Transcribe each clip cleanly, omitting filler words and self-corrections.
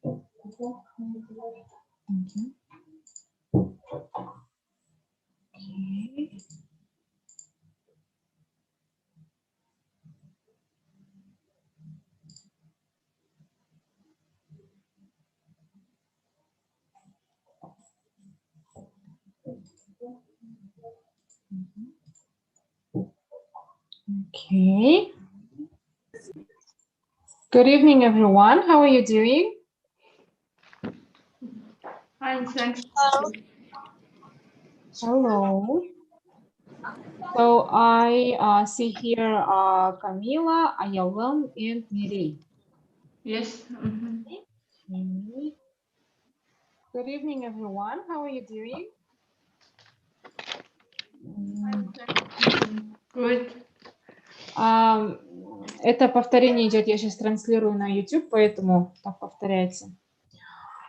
Okay. Okay. Good evening, everyone. How are you doing? Fine, thanks. Hello. So I see here Camila, Ayalem, and Miri. Yes. Okay. Good evening, everyone. How are you doing? Good. Это повторение идет, я сейчас транслирую на YouTube, поэтому так повторяется.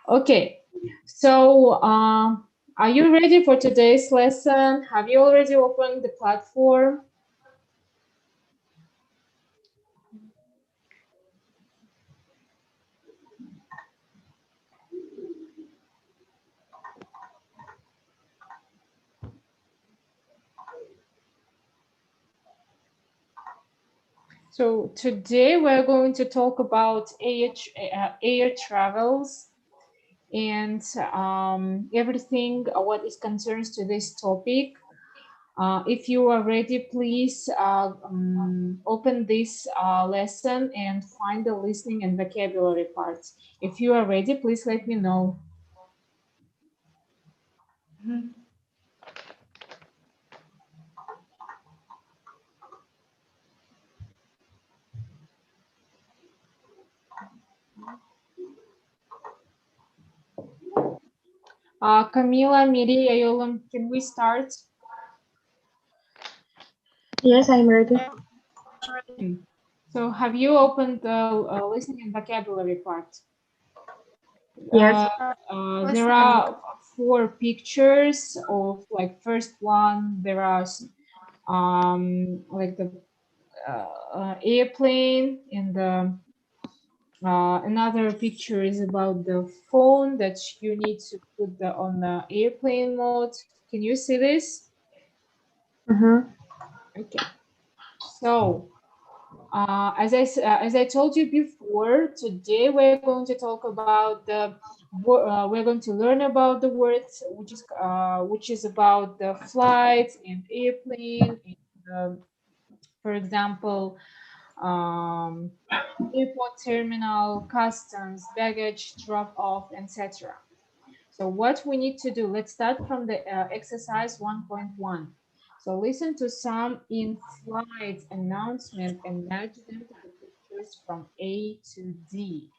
Okay, so are you ready for today's lesson? Have you already opened the platform? So today we're going to talk about air travels and everything what is concerns to this topic. If you are ready, please open this lesson and find the listening and vocabulary parts. If you are ready, please let me know. Camila, Miri, Ayolam, can we start? Yes, I'm ready. So have you opened the listening and vocabulary part? Yes. There are 4 pictures of, like, first one, there are like the airplane, and the another picture is about the phone that you need to put on the airplane mode. Can you see this? Okay. So as I told you before, today we're going to talk about we're going to learn about the words which is about the flights and airplane, and, for example, airport terminal, customs, baggage drop off, etc. So what we need to do, let's start from the exercise 1.1. So listen to some in-flight announcement and match them to the pictures from A to D.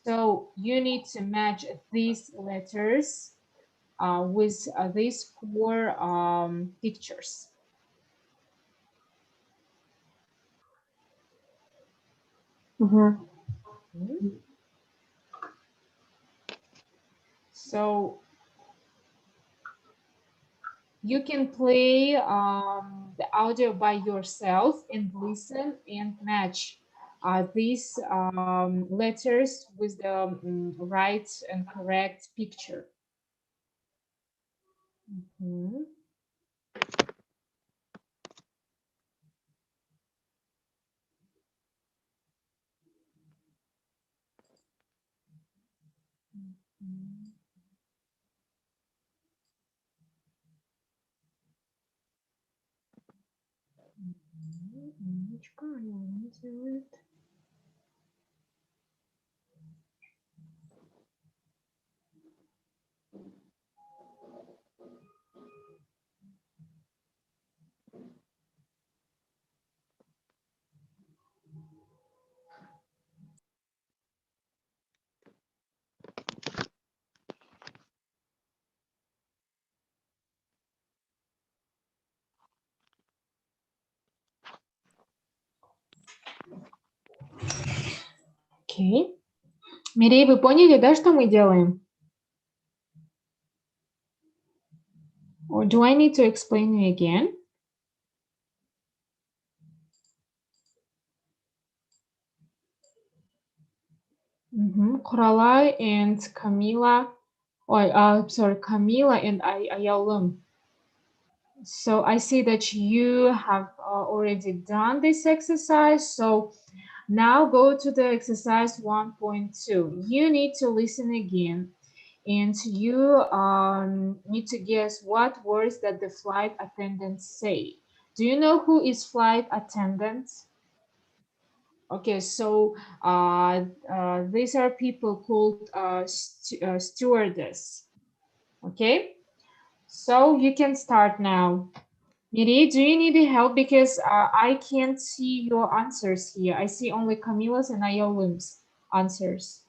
So you need to match these letters with these 4 pictures. So you can play the audio by yourself and listen and match these letters with the right and correct picture. Умничка, она делает. Окей. Мирей, вы поняли, да, что мы делаем? Or do I need to explain you again? Құралай and Camila. Sorry, Camila and Ayalum. So I see that you have already done this exercise. So now go to the exercise 1.2. You need to listen again and you need to guess what words that the flight attendants say. Do you know who is flight attendant? Okay, so these are people called stewardess. Okay, so you can start now. Miri, do you need help? Because I can't see your answers here. I see only Camila's and Ayolum's answers.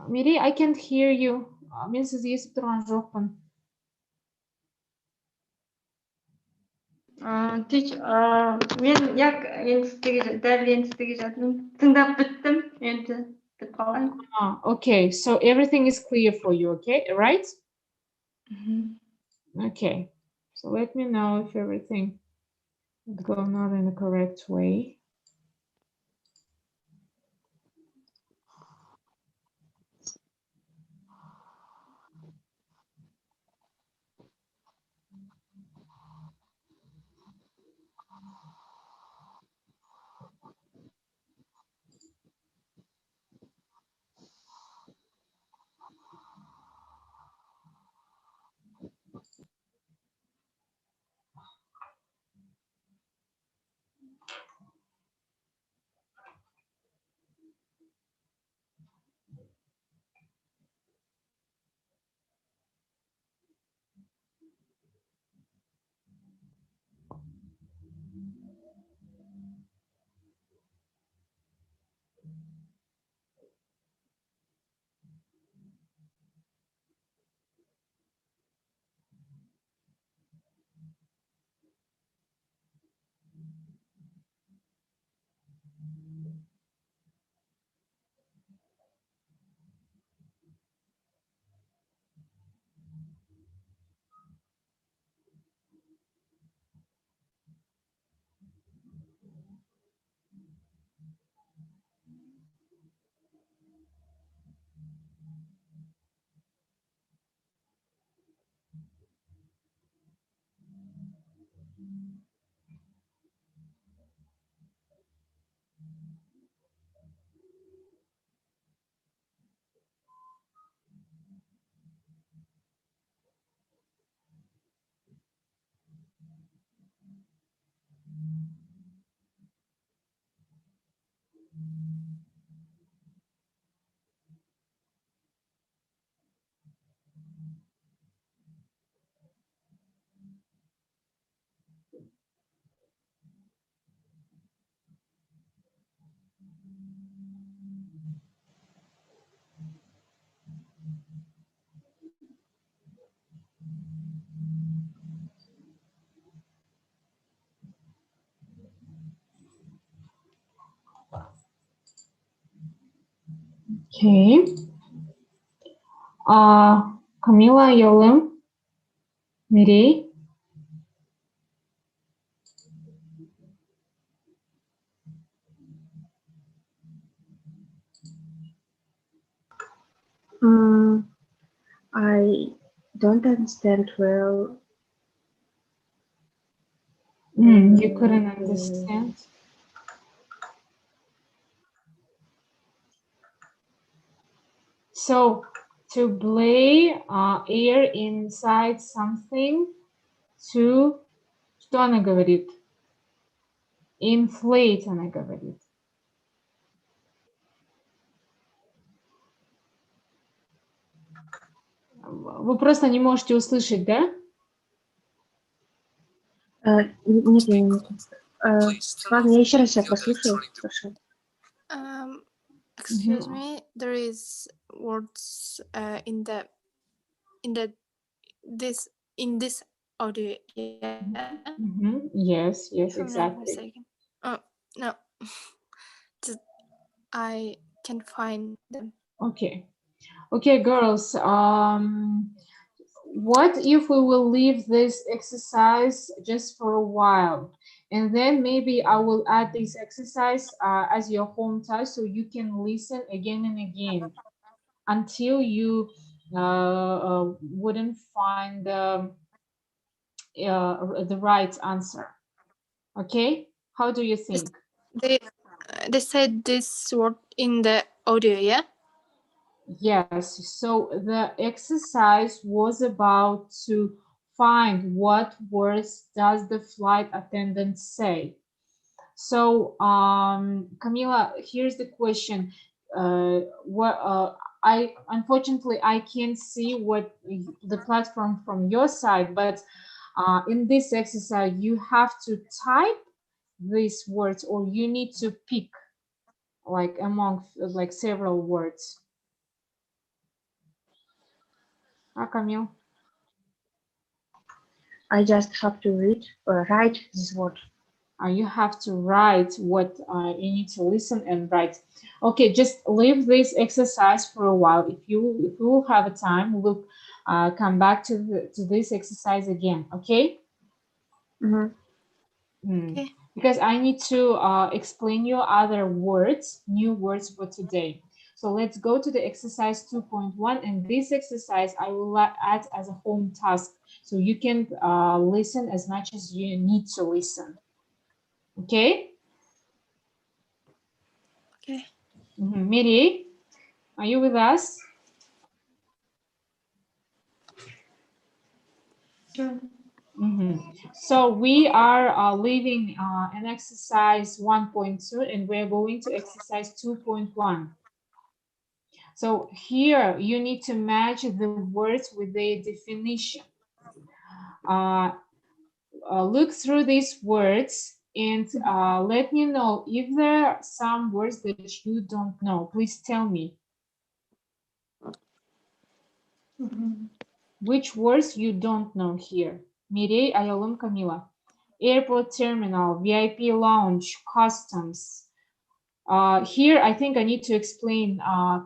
Miri, I can't hear you. Мен сізді естіп тұрған жоқпын. Мен як дәл ентістіге жатырмын. Тыңдап біттім, енді бітіп қалған. Okay, so everything is clear for you, okay, right? Okay, so let me know if everything is going on in the correct way. Okay. Camila, Ayolum, Miri. I don't understand well. You couldn't understand. So to play air inside something, to что она говорит? Inflate она говорит. Вы просто не можете услышать, да? Нет, я не могу. Ладно, я еще раз я послушаю. Хорошо. Excuse me, there is words in this audio. Yeah. Yes, If I'm not exactly. mistaken. Oh no, I can find them. Okay, girls. What if we will leave this exercise just for a while? And then maybe I will add this exercise as your home task so you can listen again and again until you wouldn't find the right answer. Okay? How do you think? They said this word in the audio, yeah? Yes, so the exercise was about to find what words does the flight attendant say. So, Camila, here's the question. I unfortunately I can't see what the platform from your side, but in this exercise you have to type these words, or you need to pick like among like several words. Camille? I just have to write this word. You have to write what you need to listen and write. Okay, just leave this exercise for a while. If you will have a time, we'll come back to this exercise again. Okay? Okay. Because I need to explain you other words, new words for today. So let's go to the exercise 2.1, and this exercise I will add as a home task, so you can listen as much as you need to listen. Okay? Okay. Miri, are you with us? So we are leaving an exercise 1.2, and we're going to exercise 2.1. So here you need to match the words with their definition. Look through these words and let me know if there are some words that you don't know. Please tell me. Which words you don't know here? Mirei, Ayalum, Camila. Airport terminal, VIP lounge, customs. Here, I think I need to explain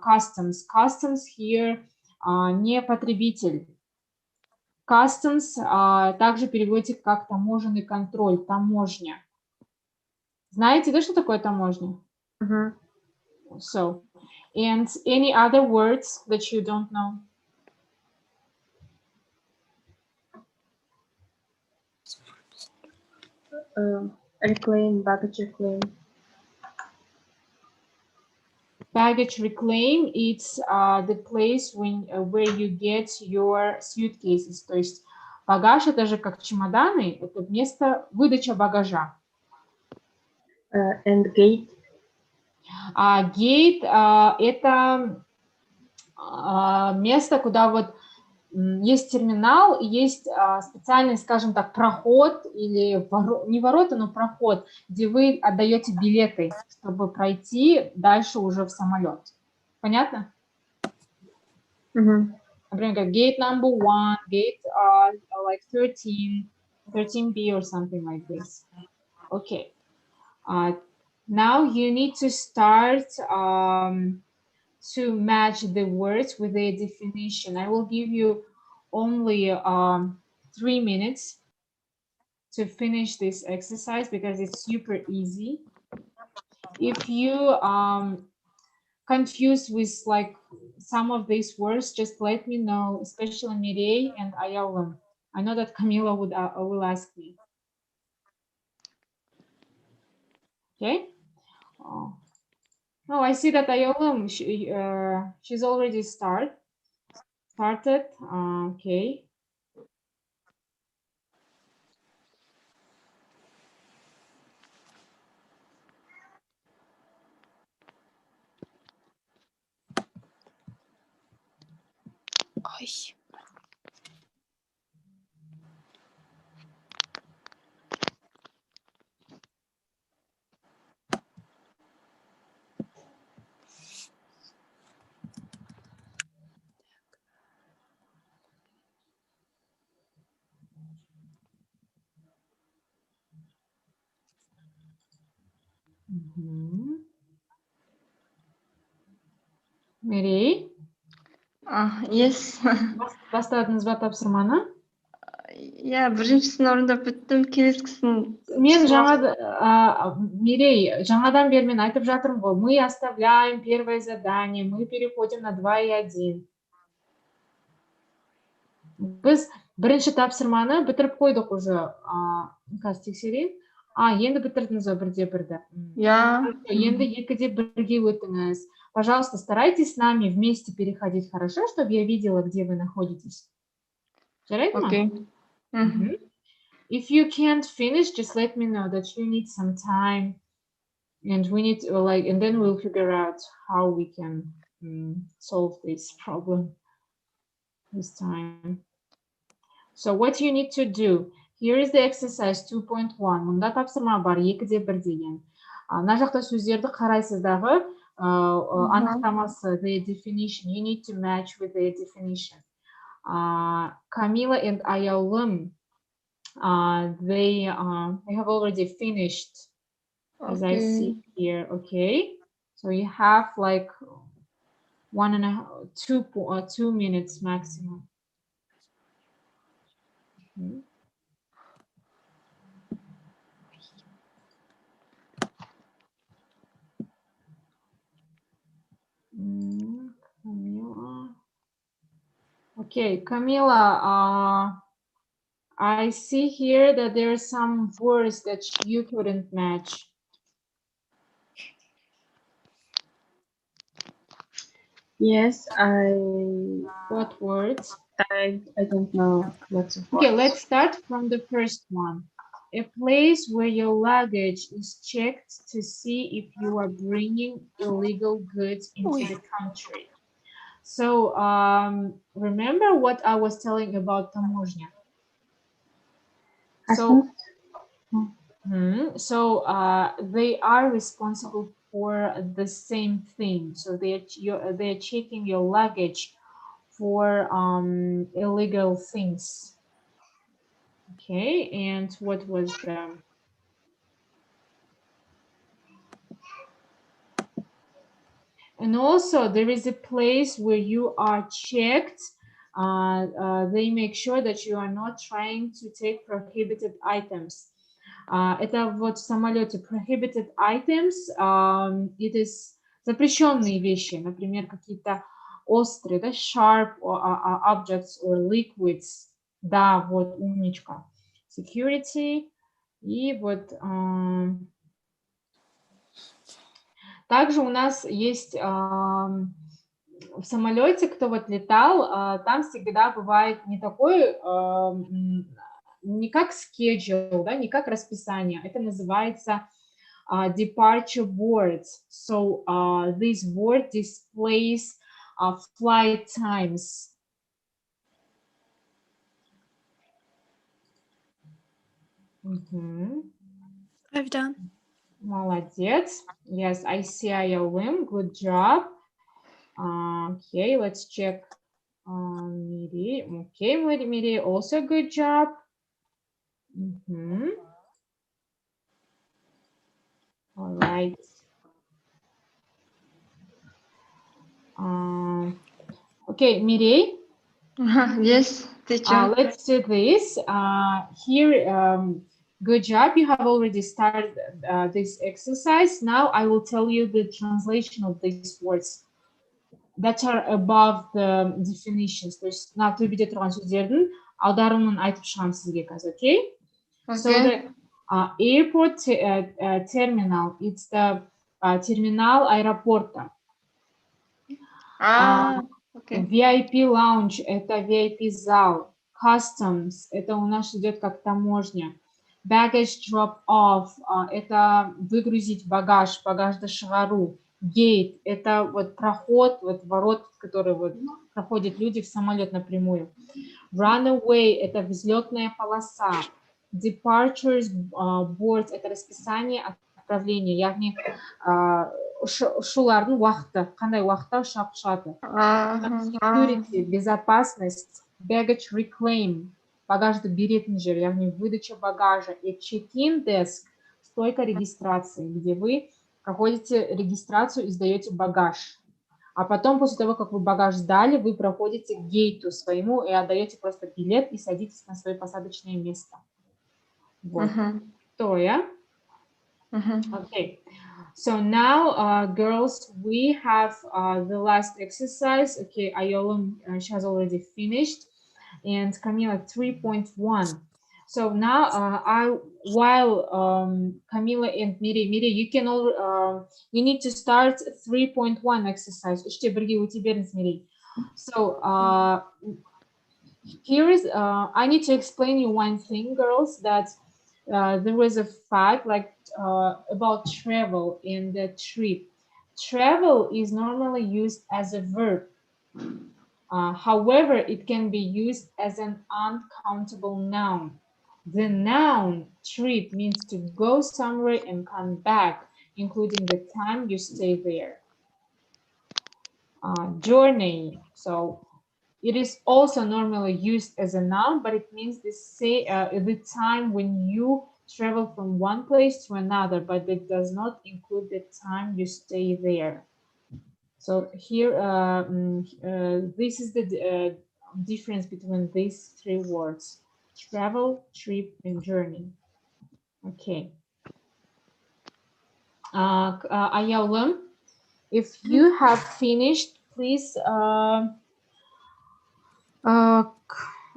customs. Customs here не потребитель. Customs также переводится как таможенный контроль, таможня. Знаете, да, что такое таможня? So, and any other words that you don't know? Reclaim, baggage reclaim. Baggage reclaim, it's the place when, where you get your suitcases. То есть багаж, это же как чемоданы, это место выдачи багажа. And gate. Gate это место, куда вот есть терминал, есть специальный, скажем так, проход или не ворота, но проход, где вы отдаете билеты, чтобы пройти дальше уже в самолет. Понятно? Например, как gate number 1, gate like 13, 13B or something like this. Okay. Now you need to start to match the words with their definition. I will give you only 3 minutes to finish this exercise because it's super easy. If you confused with like some of these words, just let me know, especially Mireille and Ayalum. I know that Camila will ask me. Okay. Oh, I see that Ayolum, she's already started. Okay. Ой. Mireille? Yes. Бастадыңыз ба тапсырманы? иә, біріншісін орындап біттім, келесісін. Мен Мирей, жаңадан бері мен айтып жатырмын ғой, мы оставляем первое задание, мы переходим на 2.1. Біз бірінші тапсырманы бітіріп қойдық уже. Қазір тексерейін. Енді бітірдіңіз ғой бірде бірді. иә. Енді 2.1-ге өтіңіз. Пожалуйста, старайтесь с нами вместе переходить, хорошо, чтобы я видела, где вы находитесь. Жарайды ма? Окей. If you can't finish, just let me know that you need some time, and we need to, and then we'll figure out how we can solve this problem this time. So what you need to do, here is the exercise 2.1. Мұнда тапсырма бар, 2.1 деген. Мына жақта сөздерді қарайсыздағы анықтамасы, the definition. You need to match with the definition. Camila and Ayolum, they have already finished, as I see here. Okay, so you have like 2 minutes maximum. Camila. Okay, Camila, I see here that there are some words that you couldn't match. Yes, What words? I don't know lots of Okay, words. let's start from the first one. A place where your luggage is checked to see if you are bringing illegal goods into the country. So remember what I was telling about taможня? So they are responsible for the same thing. So they're checking your luggage for illegal things. Okay, and what was the... And also there is a place where you are checked. They make sure that you are not trying to take prohibited items. Это вот в самолете prohibited items, it is запрещенные вещи, например, какие-то острые, да, sharp objects or liquids. Да, вот умничка. Security. И вот также у нас есть в самолете, кто вот летал, там всегда бывает не такой, не как schedule, да, не как расписание, это называется departure boards. So this board displays flight times. I've done. Молодец. Yes, I see Ayolum. Good job. Okay, let's check Miri. Okay, Miri, also good job. All right. Okay, Miri. Yes, teacher. Let's do this. Here, good job. You have already started this exercise. Now I will tell you the translation of these words that are above the definitions. То есть мына төбеде тұрған сөздердің аударымын айтып шығамын сізге қазір, okay? So the airport terminal, it's the terminal аэропорта. VIP lounge, это VIP зал. Customs, это у нас идет как таможня. Baggage drop off, это выгрузить багаж, багажды шығару. Gate, это вот проход, вот ворот, которые вот проходят люди в самолет напрямую. Runaway, это взлетная полоса. Departures boards, это расписание отправления, яғни ұшулардың уақыты, қандай уақытта ұшақ ұшады. Security, безопасность. Baggage reclaim, багажды беретін жер, яғни выдача багажа. И check-in desk, стойка регистрации, где вы проходите регистрацию и сдаете багаж. А потом, после того, как вы багаж сдали, вы проходите к гейту своему и отдаете просто билет и садитесь на свое посадочное место. Вот. Стоя. Okay. So now, girls, we have the last exercise. Okay, Ayola, she has already finished, and Camila 3.1. So now, while Camila and Miri, you can all, you need to start 3.1 exercise. So here is, I need to explain you one thing, girls, that there was a fact like about travel in the trip. Travel is normally used as a verb. However, it can be used as an uncountable noun. The noun trip means to go somewhere and come back, including the time you stay there. Journey. So it is also normally used as a noun, but it means the time when you travel from one place to another, but it does not include the time you stay there. So here, this is the difference between these three words: travel, trip, and journey. Okay. Ayawlam, if you have finished, please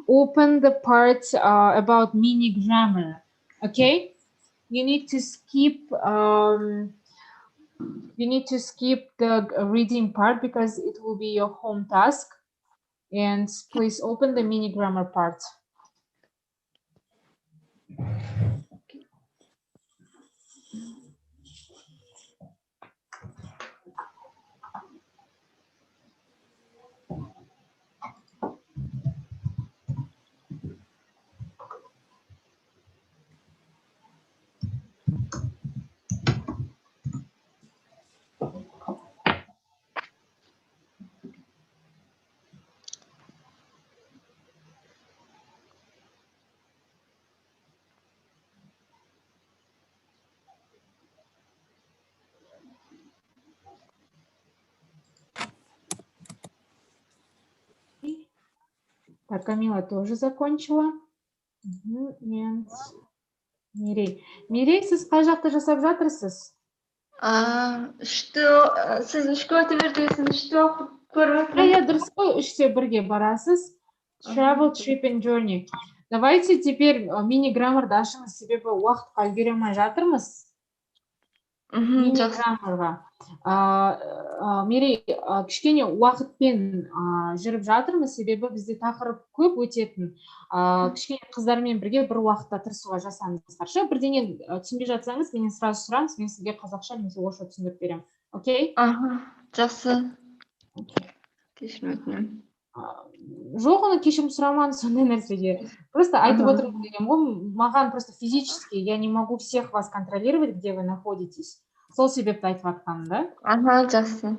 open the part about mini grammar. Okay, you need to skip the reading part because it will be your home task, and please open the mini grammar part. Так, Камила тоже закончила. And Мирей. Мирей, сіз қай жақта жасап жатырсыз? Сіз үшке өтіп бердіңіз, үште оқып көріп отырмын. Иә, дұрыс қой, үште бірге барасыз. Travel, trip and journey. Давайте теперь мини-граммарды ашыңыз, себебі уақытқа үлгере алмай жатырмыз. Мини-граммарға. Мирей, кішкене уақытпен жүріп жатырмыз, себебі бізде тақырып көп өтетін. Кішкене қыздармен бірге бір уақытта тырысуға жасаңыздаршы. Бірдеңе түсінбей жатсаңыз, менен сразу сұраңыз, мен сізге қазақша немесе орысша түсіндіріп беремін. Окей? Жақсы. Кешірім өтінемін. Жоқ, оны кешірім сұрамаңыз сондай нәрсеге. Просто айтып отырмын деген ғой, маған просто физически я не могу всех вас контролировать, где вы находитесь. Сол себепті айтып жатқаным, да? Жақсы.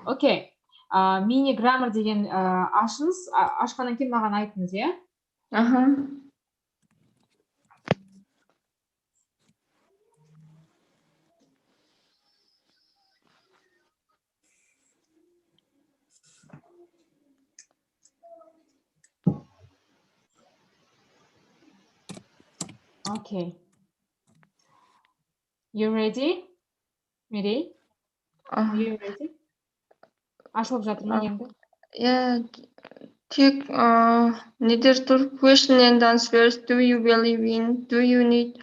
Окей. Мини-граммар деген ашыңыз, ашқаннан кейін маған айтыңыз, иә? Okay. You ready? Mirey? Are you ready? Ашылып жатыр ма енді? Yeah, тек недер тұр? Question and answers. Do you believe in? Do you need?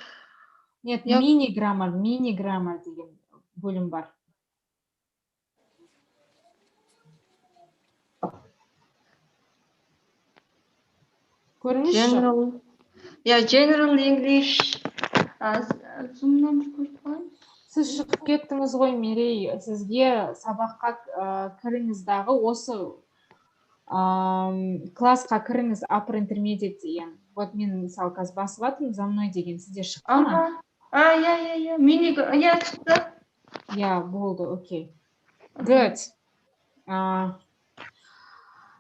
Нет, мини-граммар деген бөлім бар. Көріңізші? General English. Zoom-нан бір көріп қалайын. Сіз шығып кеттіңіз ғой, Мирей. Сізге сабаққа кіріңіз дағы осы классқа кіріңіз upper intermediate деген. Вот мен мысалы қазір басып жатырмын, за мной деген. Сізде шықты ма? Мини, шықты. Болды, окей. Good.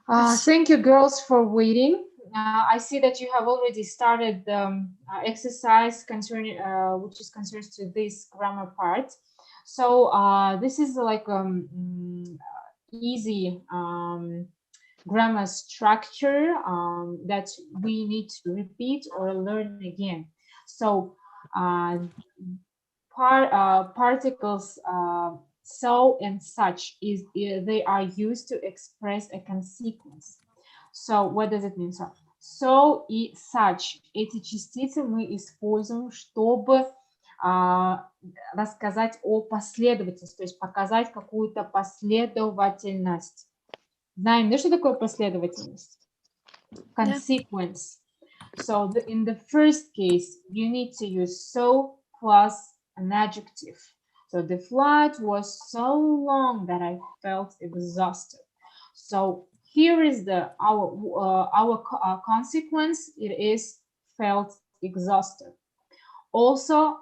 Thank you, girls, for waiting. I see that you have already started the exercise concerning, which is concerns to this grammar part. So this is like easy grammar structure that we need to repeat or learn again. So particles so and such is they are used to express a consequence. So what does it mean? So и such эти частицы мы используем, чтобы рассказать о последовательности, то есть показать какую-то последовательность. Знаем, да, что такое последовательность? Consequence. So in the first case, you need to use so plus an adjective. So the flight was so long that I felt exhausted. So here is our consequence. It is felt exhausted. Also,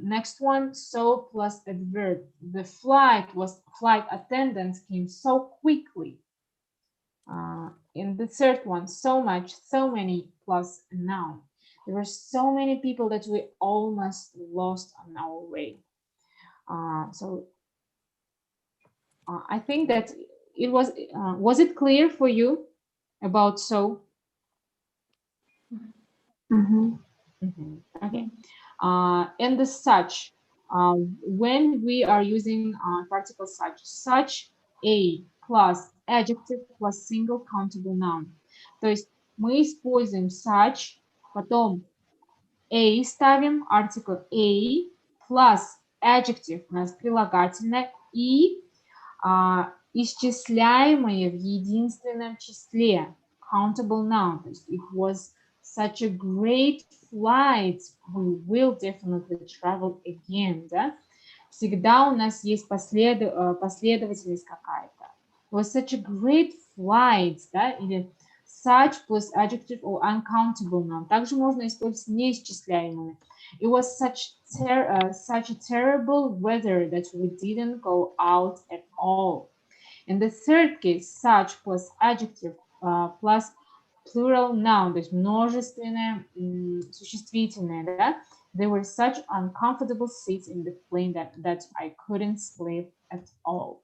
next one, so plus adverb. The flight attendants came so quickly. In the third one, so much, so many plus a noun. There were so many people that we almost lost on our way. I think that it was it clear for you about so? Okay. And the such, when we are using particle such a plus adjective plus single countable noun. То есть мы используем such, потом a ставим, article a, plus adjective у нас прилагательное и исчисляемое в единственном числе, countable noun. То есть it was such a great flight, we will definitely travel again, да? Всегда у нас есть последовательность какая-то. It was such a great flight, да? Или such plus adjective or uncountable noun. Также можно использовать неисчисляемыми. It was such a terrible weather that we didn't go out at all. In the third case, such plus adjective plus plural noun, то есть множественное существительное, да? There were such uncomfortable seats in the plane that I couldn't sleep at all.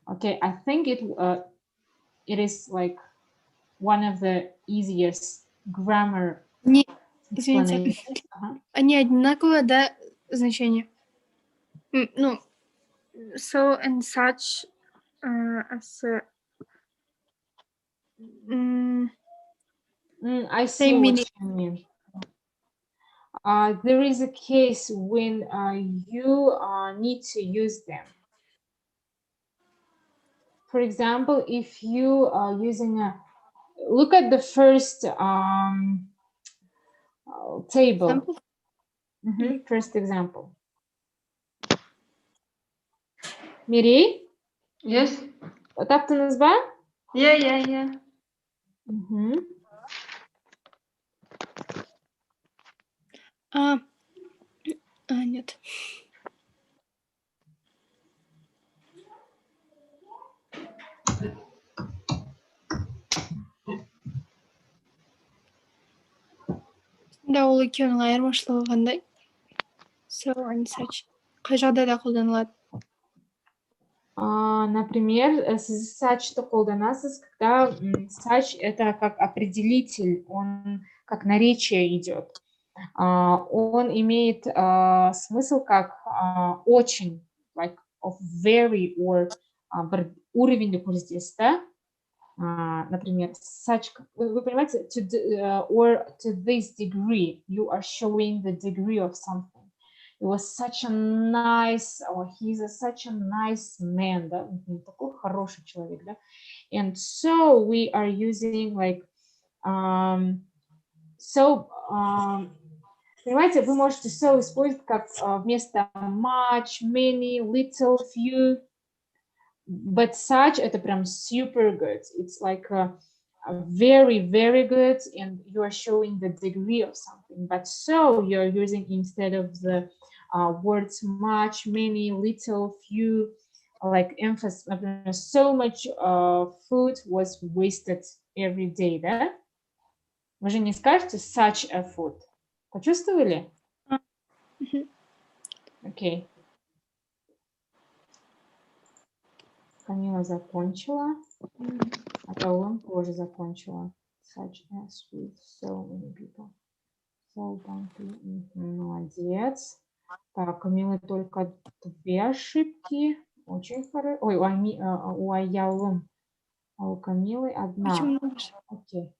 Okay, I think it is like one of the easiest grammar Извините, они одинаковые, да, значения? Ну, so and such as I see same what meaning. you mean. There is a case when you need to use them. For example, if you are using look at the first table. First example. Miri? Yes. Таптыңыз ба? Yeah. Нет. Да, ол екеуінің айырмашылығы қандай? So and such. Қай жағдайда қолданылады? Например, such-то қолданасыз, когда such это как определитель, он как наречие идет. Он имеет смысл как очень, like of very, or уровень такой здесь, да? Например, such, вы понимаете, or to this degree, you are showing the degree of something. It was such a nice, or he's such a nice man, да? Такой хороший человек, да? And so we are using like, понимаете, вы можете so использовать как вместо much, many, little, few. But such это прям super good. It's like a very, very good, and you are showing the degree of something. But so you're using instead of the words much, many, little, few, like emphasis. So much food was wasted every day, да? Вы же не скажете such a food. Почувствовали? Okay. Камила закончила. Атаулым тоже закончила. Such as with so many people. So молодец. Так, Камилы только 2 ошибки. Очень хорошо. Ой, у Аяулым. А у Камилы 1. Очень много. Okay.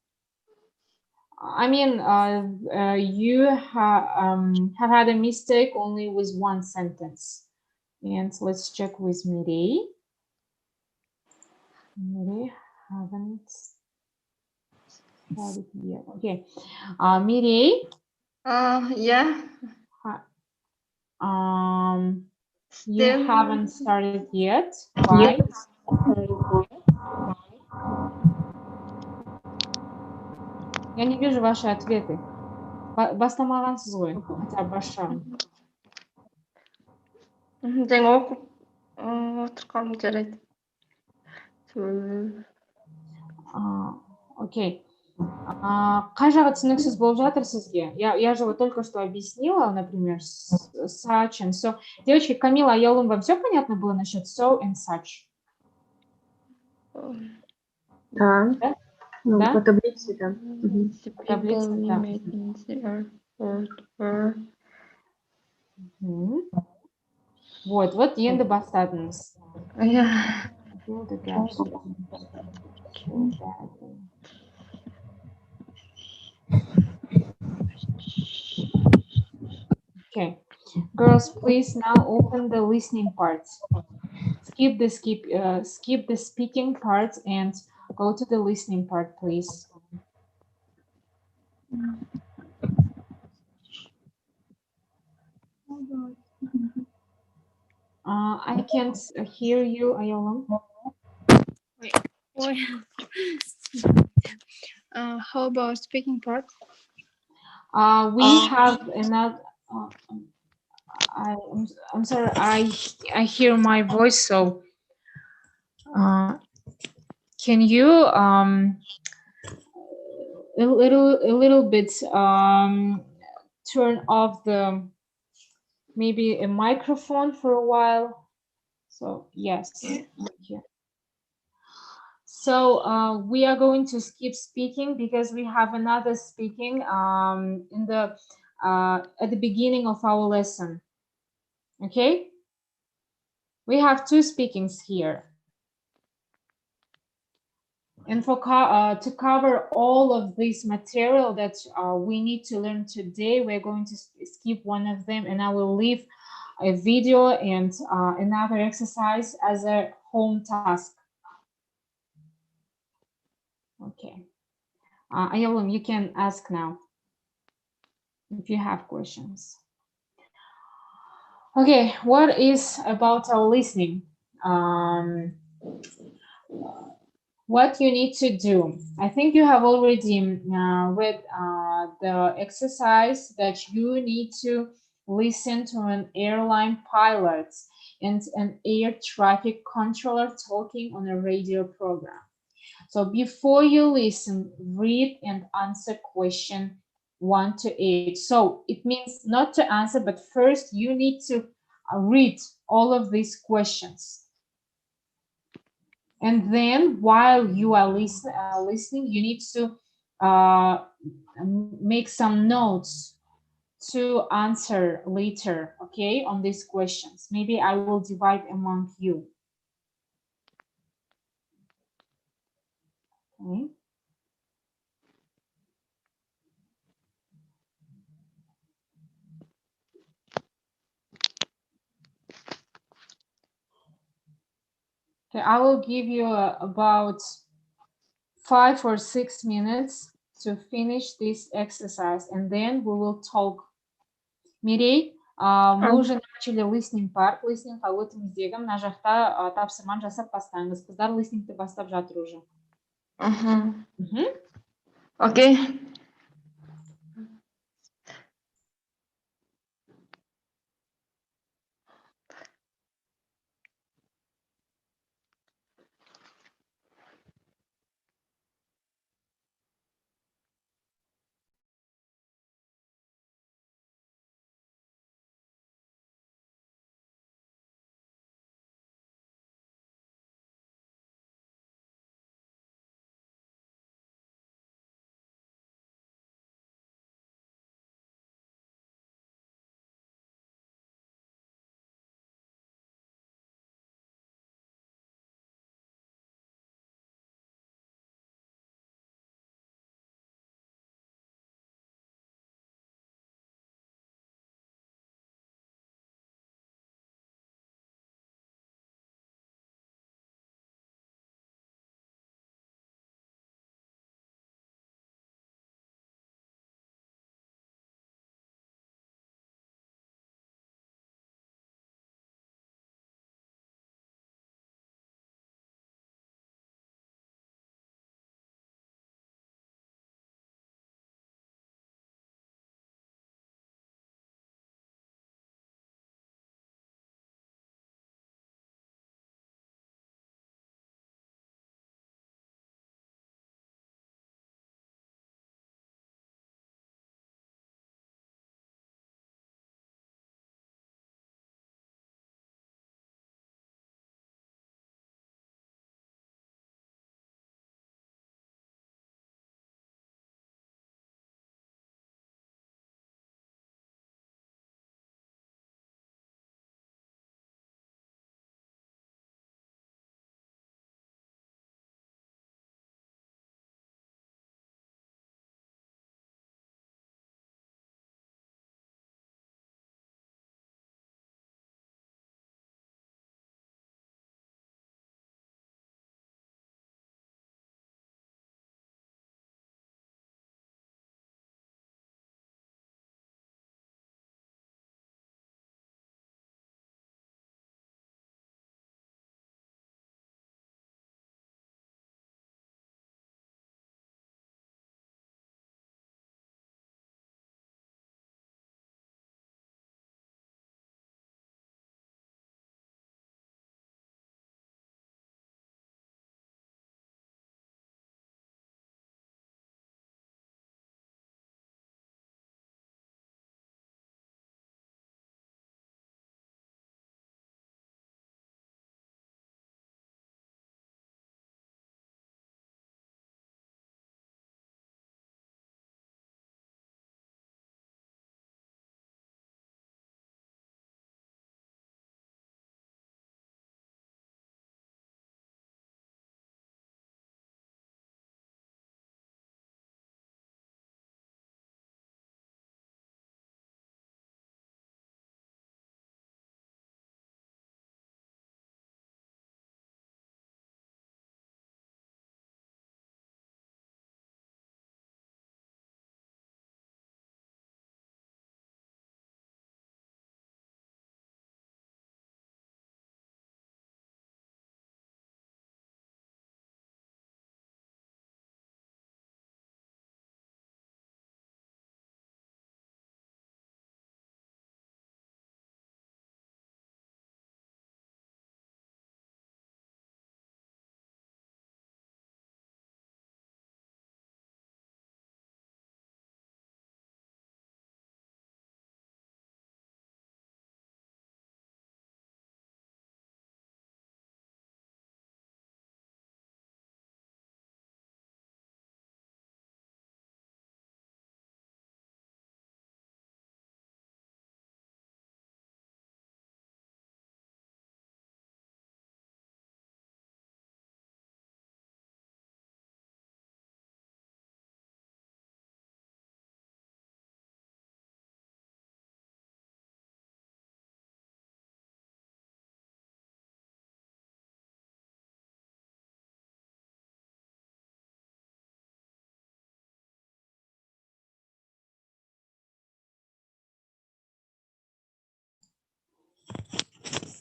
I mean, you have had a mistake only with 1 sentence. And let's check with Mirei. Mirei haven't started yet. Okay. Mirei, Yeah. you Still. haven't started yet. Why? Я не вижу ваши ответы. Бастамағансыз ғой, хотя бы басшағын. Жаңа оқып отырғаным жарайды. Окей. Қай жағы түсініксіз болып жатыр сізге? Я же вот только что объяснила, например, such and so. Девочки, Камила, Аяулым, вам все понятно было насчет so and such? Да. Да? Ну, Да? по таблице, да. The Таблица, people we да. met in the airport were. Вот енді бастадыңыз. Yeah. Fill the gaps. Okay, girls, please now open the listening part. Skip the speaking part and go to the listening part, please. I can't hear you, Ayolam. Ой. How about speaking part? We have another. I'm sorry. I hear my voice. So, can you a little bit turn off the maybe a microphone for a while? So yes. Thank you. So we are going to skip speaking because we have another speaking in the at the beginning of our lesson. Okay, we have 2 speakings here, and for to cover all of this material that we need to learn today, we're going to skip one of them, and I will leave a video and another exercise as a home task. Okay. Ayolum, you can ask now if you have questions. Okay, what is about our listening? What you need to do? I think you have already read the exercise that you need to listen to an airline pilot and an air traffic controller talking on a radio program. So before you listen, read and answer question 1 to 8. So it means not to answer, but first you need to read all of these questions. And then while you are listening, you need to make some notes to answer later, okay, on these questions. Maybe I will divide among you. Okay. Okay, I will give you about 5 or 6 minutes to finish this exercise, and then we will talk. Мирей, мы уже начали listening part. Listeningқа өтіңіздегі мына жақта тапсырманы жасап бастаңыз. Қыздар listeningті бастап жатыр уже. Окей.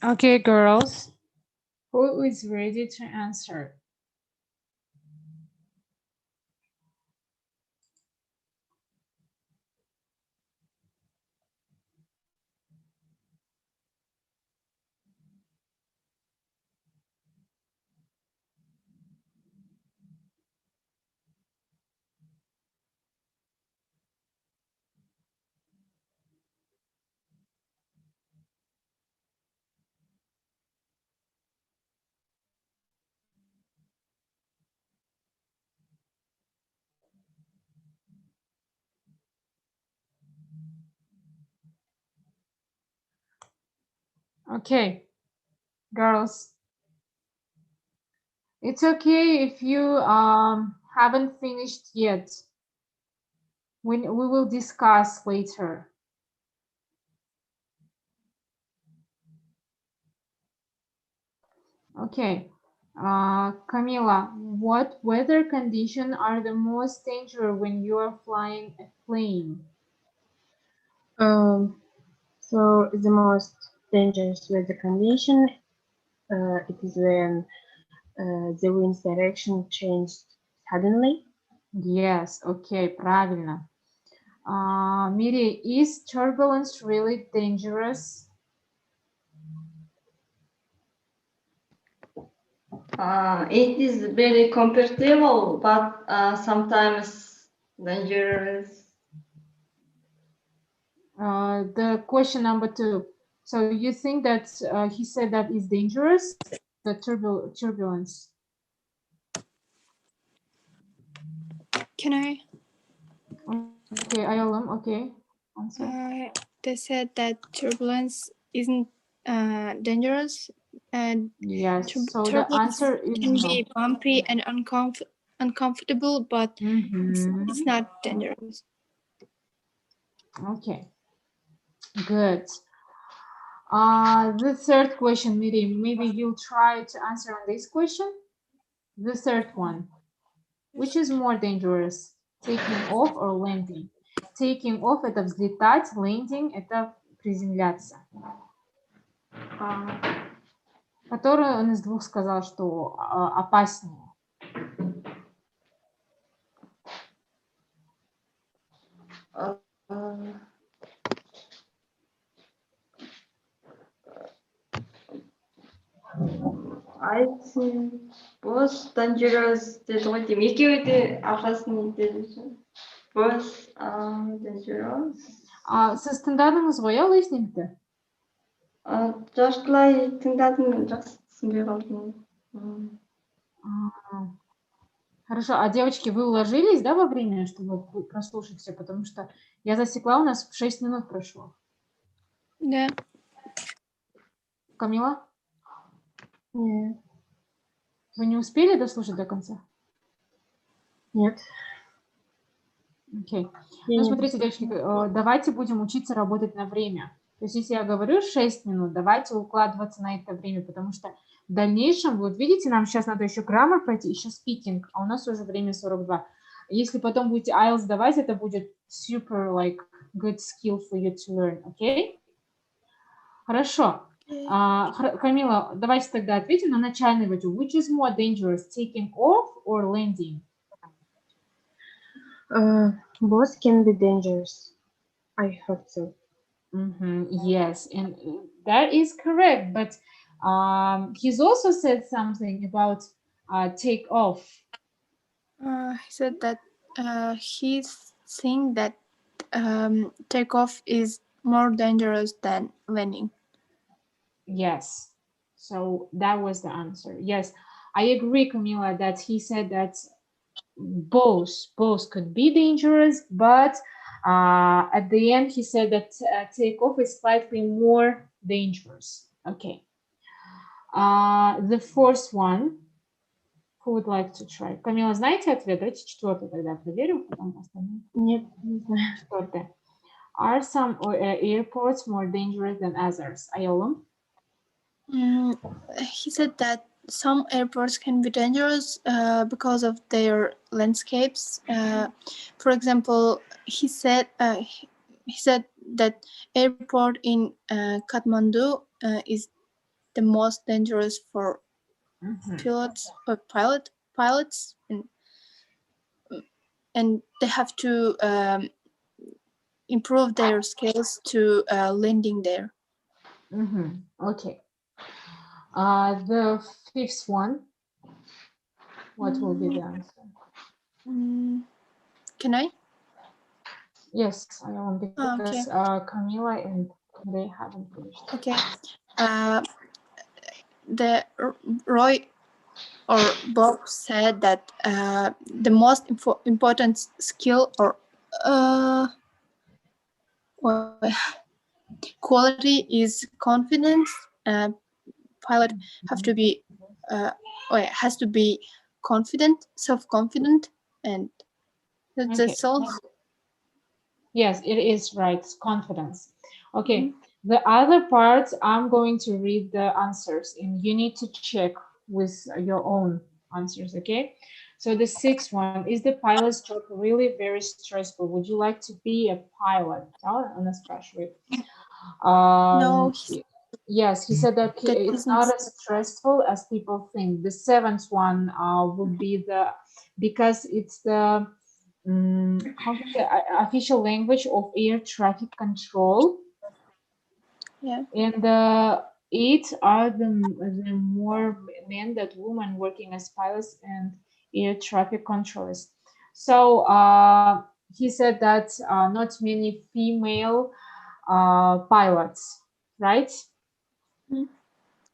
Okay, girls. Who is ready to answer? Okay, girls. It's okay if you haven't finished yet. We will discuss later. Okay. Camila, what weather conditions are the most dangerous when you are flying a plane? So the most dangerous weather condition it is when the wind's direction changed suddenly. Yes, okay, правильно. Miri, is turbulence really dangerous? It is very comfortable, but sometimes dangerous. The question number 2. So you think that he said that is dangerous, the turbulence? Can I? Okay, Ayolum, okay. Answer. They said that turbulence isn't dangerous, and Yes, so the turbulence answer is can no. be bumpy and uncomfortable, but it's not dangerous. Okay, good. The third question, Miri, maybe you'll try to answer on this question. The third one, which is more dangerous, taking off or landing? Taking off — это взлетать, landing — это приземляться. Который он из двух сказал, что опаснее? I think both dangerous dedi ғой деймін. Екеуі де ақшасын нетеді. Both dangerous. Сіз тыңдадыңыз ғой, иә, listeningті? Жартылай тыңдадым, жақсы түсінбей қалдым. Хорошо, а девочки, вы уложились, да, во время, чтобы прослушать все? Потому что я засекла, у нас 6 минут прошло. Да. Камила? Нет. Вы не успели дослушать до конца? Нет. Окей. Ну, смотрите, девочки, давайте будем учиться работать на время. То есть, если я говорю 6 минут, давайте укладываться на это время, потому что в дальнейшем, вот видите, нам сейчас надо еще граммар пройти, еще спикинг, а у нас уже время 42. Если потом будете IELTS сдавать, это будет super, like, good skill for you to learn, окей? Хорошо. Камила, давайте тогда ответим на начальный вопрос. Which is more dangerous, taking off or landing? Both can be dangerous. I hope so. Yes, and that is correct. But he's also said something about take off. He said that he's saying that takeoff is more dangerous than landing. Yes, so that was the answer. Yes, I agree, Camila, that he said that both could be dangerous, but at the end he said that takeoff is slightly more dangerous. Okay. The fourth one, who would like to try? Камила, знаете ответ? Давайте четвертый тогда проверим, потом остальные. Нет, не знаю. Четвертый. Are some airports more dangerous than others? Ayolum? He said that some airports can be dangerous because of their landscapes. For example, he said that airport in Kathmandu is the most dangerous for Мгм. pilots or pilots, and they have to improve their skills to landing there. Мгм. Okay. The fifth one, what will be the answer? Can I? Yes, I want because Okay. Camila and they haven't finished. Okay. The Roy or Bob said that the most important skill or quality is confidence. Pilot have to be has to be confident, self-confident, and that's all. Yes, it is right. Confidence. Okay. The other parts, I'm going to read the answers and you need to check with your own answers, okay? So the sixth one, is the pilot's job really very stressful? Would you like to be a pilot? Она спрашивает. No, Yes, he said that that it's isn't. not as stressful as people think. The seventh one would be because it's the how to say, official language of air traffic control. Yeah. And eight are the more men than women working as pilots and air traffic controllers. So he said that not many female pilots, right?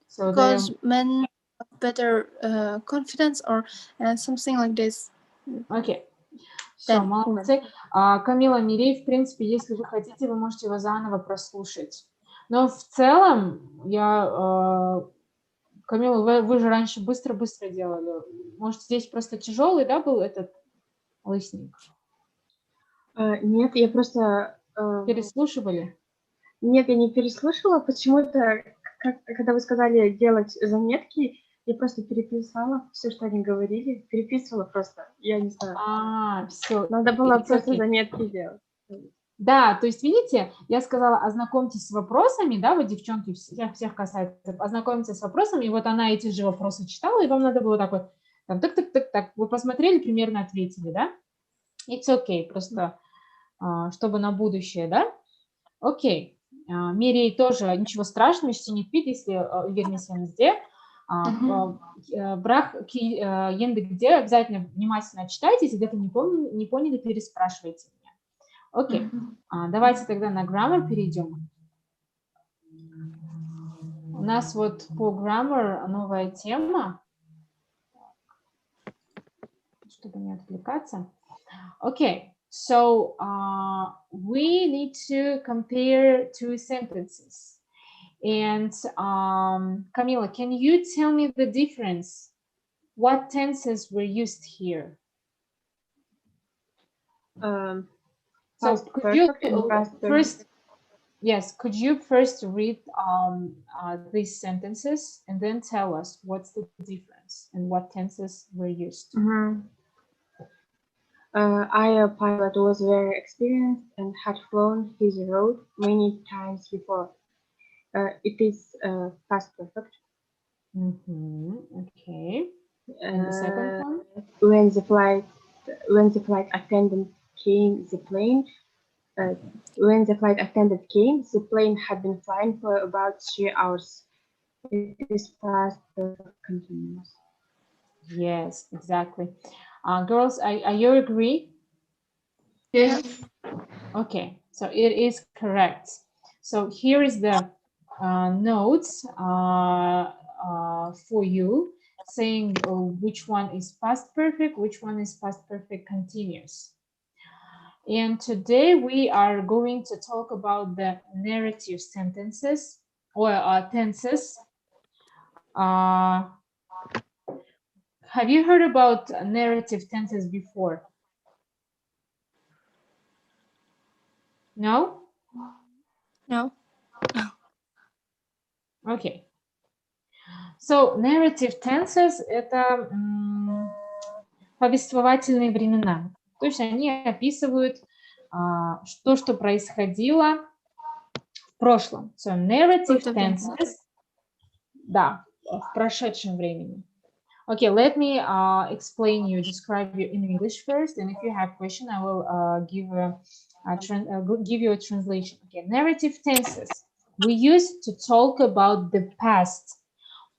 So Because men have better confidence or something like this. Окей. Все, Then молодцы. Камила, Мирей, в принципе, если вы хотите, вы можете его заново прослушать. Но в целом, Камила, вы же раньше быстро-быстро делали. Может, здесь просто тяжелый, да, был этот лысник? Нет, я просто... Переслушивали? Нет, я не переслушала. Почему-то, когда вы сказали делать заметки, я просто переписала все, что они говорили. Переписывала просто. Я не знаю. Все. Надо было просто заметки делать. Да, то есть, видите, я сказала, ознакомьтесь с вопросами, да, вот девчонки, всех касается, ознакомьтесь с вопросами, и вот она эти же вопросы читала, и вам надо было так вот, там, так, вы посмотрели, примерно ответили, да? It's okay, просто, чтобы на будущее, да? Окей. Мирей тоже ничего страшного, если не пить, если вернемся где. Брах где обязательно внимательно читайте, если где-то не поняли, переспрашивайте меня. Окей. Давайте тогда на grammar перейдем. У нас вот по grammar новая тема, чтобы не отвлекаться. Окей. So we need to compare two sentences. And Camila, can you tell me the difference? What tenses were used here? So could you first, yes, could you first read these sentences and then tell us what's the difference and what tenses were used? Our pilot was very experienced and had flown his route many times before. It is past perfect. Okay. And the second one? When the flight attendant came, the plane. When the flight attendant came, the plane had been flying for about 3 hours. It is past perfect continuous. Yes, exactly. Girls, are you agree? Yes. Okay, so it is correct. So here is the notes for you saying which one is past perfect, which one is past perfect continuous. And today we are going to talk about the narrative sentences or tenses. Have you heard about narrative tenses before? No? No. Okay. So, narrative tenses – это повествовательные времена. То есть они описывают то, что происходило в прошлом. So, narrative tenses Да, в прошедшем времени. Okay, let me explain you, describe you in English first, and if you have question, I will give you a translation. Okay, narrative tenses. We use to talk about the past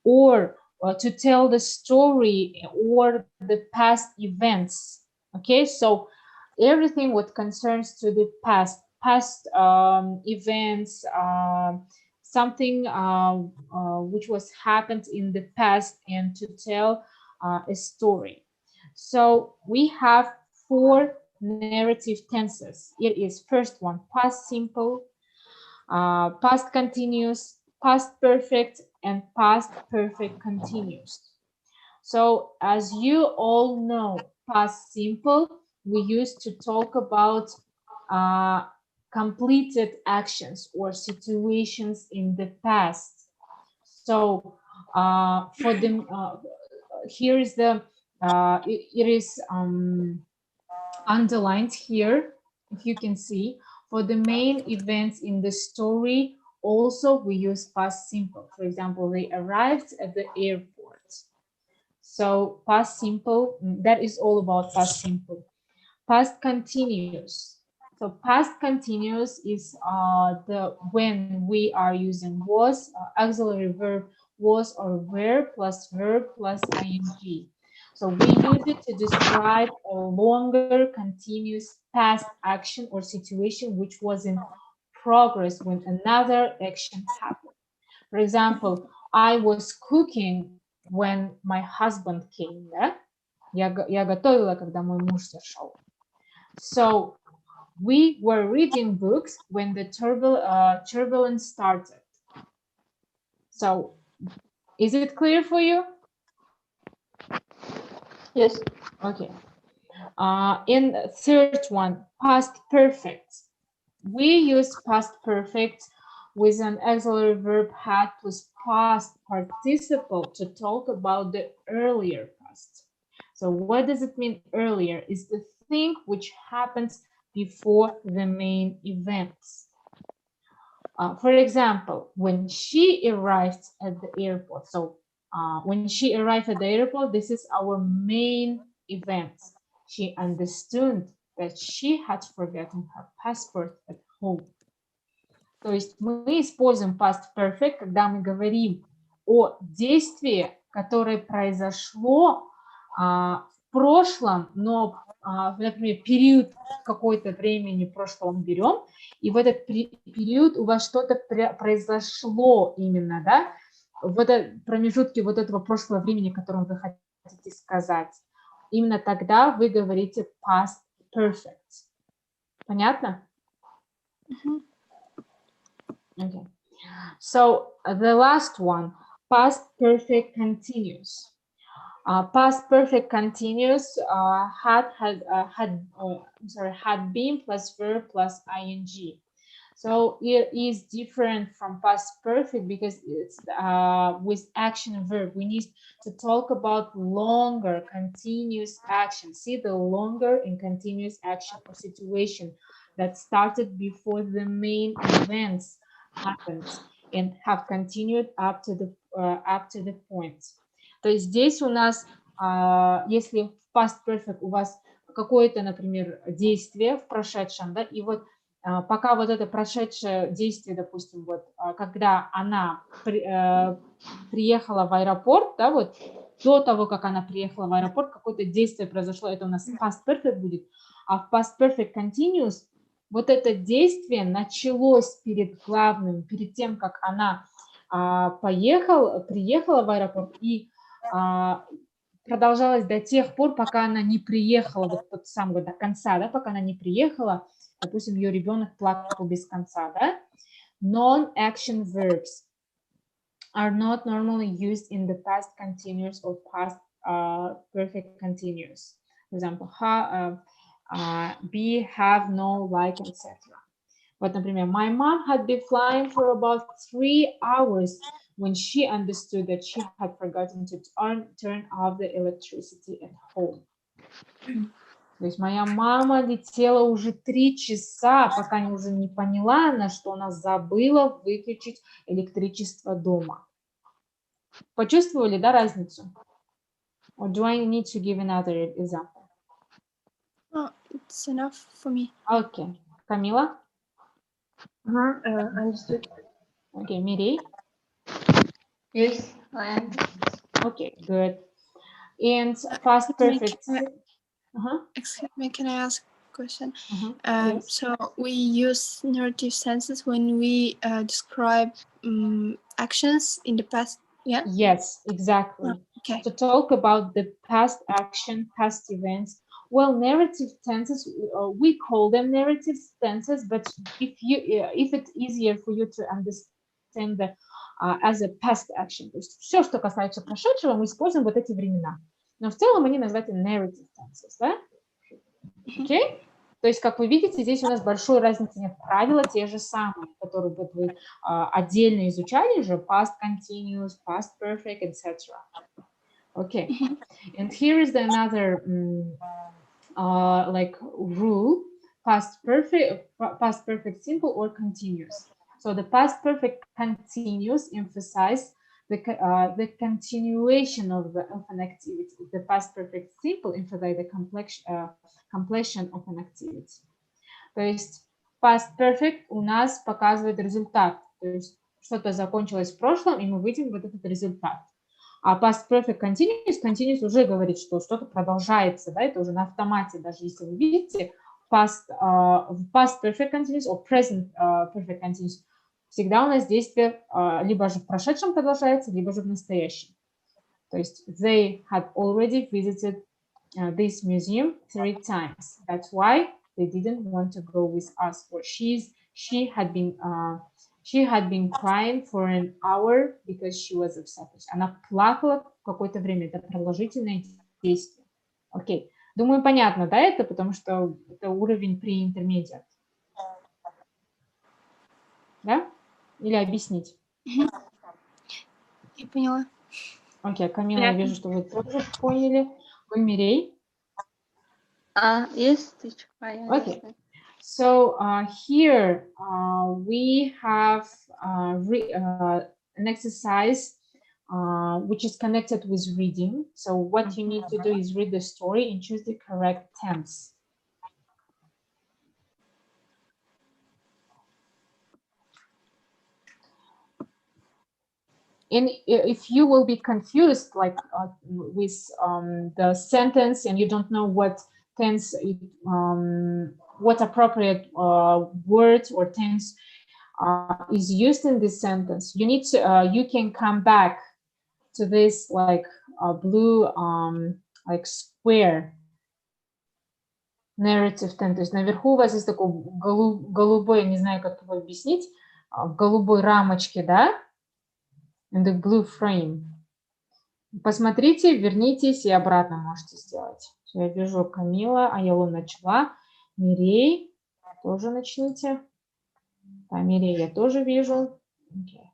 or to tell the story or the past events. Okay, so everything what concerns to the past events, something which was happened in the past, and to tell a story. So we have 4 narrative tenses. It is first one, past simple, past continuous, past perfect, and past perfect continuous. So as you all know, past simple, we used to talk about completed actions or situations in the past. So for them, here is the, it is underlined here, if you can see. For the main events in the story, also we use past simple. For example, they arrived at the airport. So past simple, that is all about past simple. Past continuous. So past continuous is the when we are using was, auxiliary verb was or were plus verb plus ing. So we use it to describe a longer continuous past action or situation which was in progress when another action happened. For example, I was cooking when my husband came, да? Я готовила, когда мой муж зашел. So we were reading books when the turbulence started. So is it clear for you? Yes. Okay. In the third one, past perfect. We use past perfect with an auxiliary verb had plus past participle to talk about the earlier past. So what does it mean earlier? Is the thing which happens before the main events. For example, when she arrived at the airport, so when she arrived at the airport, this is our main event. She understood that she had forgotten her passport at home. То есть мы используем past perfect, когда мы говорим о действии, которое произошло в прошлом, но, например, период какой-то времени прошлого мы берем, и в этот период у вас что-то произошло именно, да, в этом промежутке вот этого прошлого времени, которое вы хотите сказать. Именно тогда вы говорите past perfect. Понятно? Okay. So the last one, past perfect continuous. Past perfect continuous had been plus verb plus ing. So it is different from past perfect because it's with action verb. We need to talk about longer continuous action. See the longer and continuous action or situation that started before the main events happened and have continued up to the point. То есть здесь у нас, если в past perfect у вас какое-то, например, действие в прошедшем, да, и вот пока вот это прошедшее действие, допустим, вот когда она приехала в аэропорт, да, вот до того, как она приехала в аэропорт, какое-то действие произошло, это у нас past perfect будет, а в past perfect continuous вот это действие началось перед главным, перед тем, как она приехала в аэропорт и продолжалось до тех пор, пока она не приехала, вот тот самый до конца, да, пока она не приехала, допустим, ее ребенок плакал без конца, да? Non-action verbs are not normally used in the past continuous or past perfect continuous. For example, be, have, no, like, etc. Вот, например, my mom had been flying for about 3 hours when she understood that she had forgotten to turn off the electricity at home. То есть моя мама летела уже 3 часа, пока уже не поняла, что она забыла выключить электричество дома. Почувствовали, да, разницу? Or do I need to give another example? Oh, it's enough for me. Okay. Камила? Understood. Okay, Mireille? Yes, I am. Okay, good. And past perfect. Excuse me, can I ask a question? Yes. So we use narrative senses when we describe actions in the past. Yeah. Yes, exactly. Okay. To talk about the past action, past events. Well, narrative tenses, we call them narrative tenses, but if it's easier for you to understand the as a past action, то есть все, что касается прошедшего, мы используем вот эти времена. Но в целом они называются narrative tenses, да? Окей? То есть, как вы видите, здесь у нас большой разницы нет. Правила те же самые, которые вот вы отдельно изучали же, past continuous, past perfect, etc. Okay. And here is another like rule: past perfect simple or continuous. So the past perfect continuous emphasize the continuation of an activity. The past perfect simple emphasize the completion of an activity. То есть past perfect у нас показывает результат. То есть что-то закончилось в прошлом, и мы видим вот этот результат. А past perfect continuous уже говорит, что что-то продолжается, да, это уже на автомате, даже если вы видите past perfect continuous or present perfect continuous, всегда у нас действие либо же в прошедшем продолжается, либо же в настоящем. То есть they had already visited this museum 3 times. That's why they didn't want to go with us. Or she had been crying for an hour because she was upset. Она плакала какое-то время. Это продолжительное действие. Окей. Думаю, понятно, да, это? Потому что это уровень pre-intermediate. Да? Или объяснить? Я поняла. Окей, Камила, я вижу, что вы тоже поняли. Гульмирей? Yes, teacher, I Okay. understand. So here we have an exercise which is connected with reading. So what you need to do is read the story and choose the correct tense. And if you will be confused like with the sentence and you don't know what tense, what appropriate word or tense is used in this sentence, you need to you can come back to this like blue like square narrative tense. То есть наверху у вас есть такой голубой, не знаю, как его объяснить, в голубой рамочке, да, in the blue frame. Посмотрите, вернитесь и обратно можете сделать. Я вижу Камила, Аялу начала, Мирей тоже начните. Да, Мирей я тоже вижу. Okay.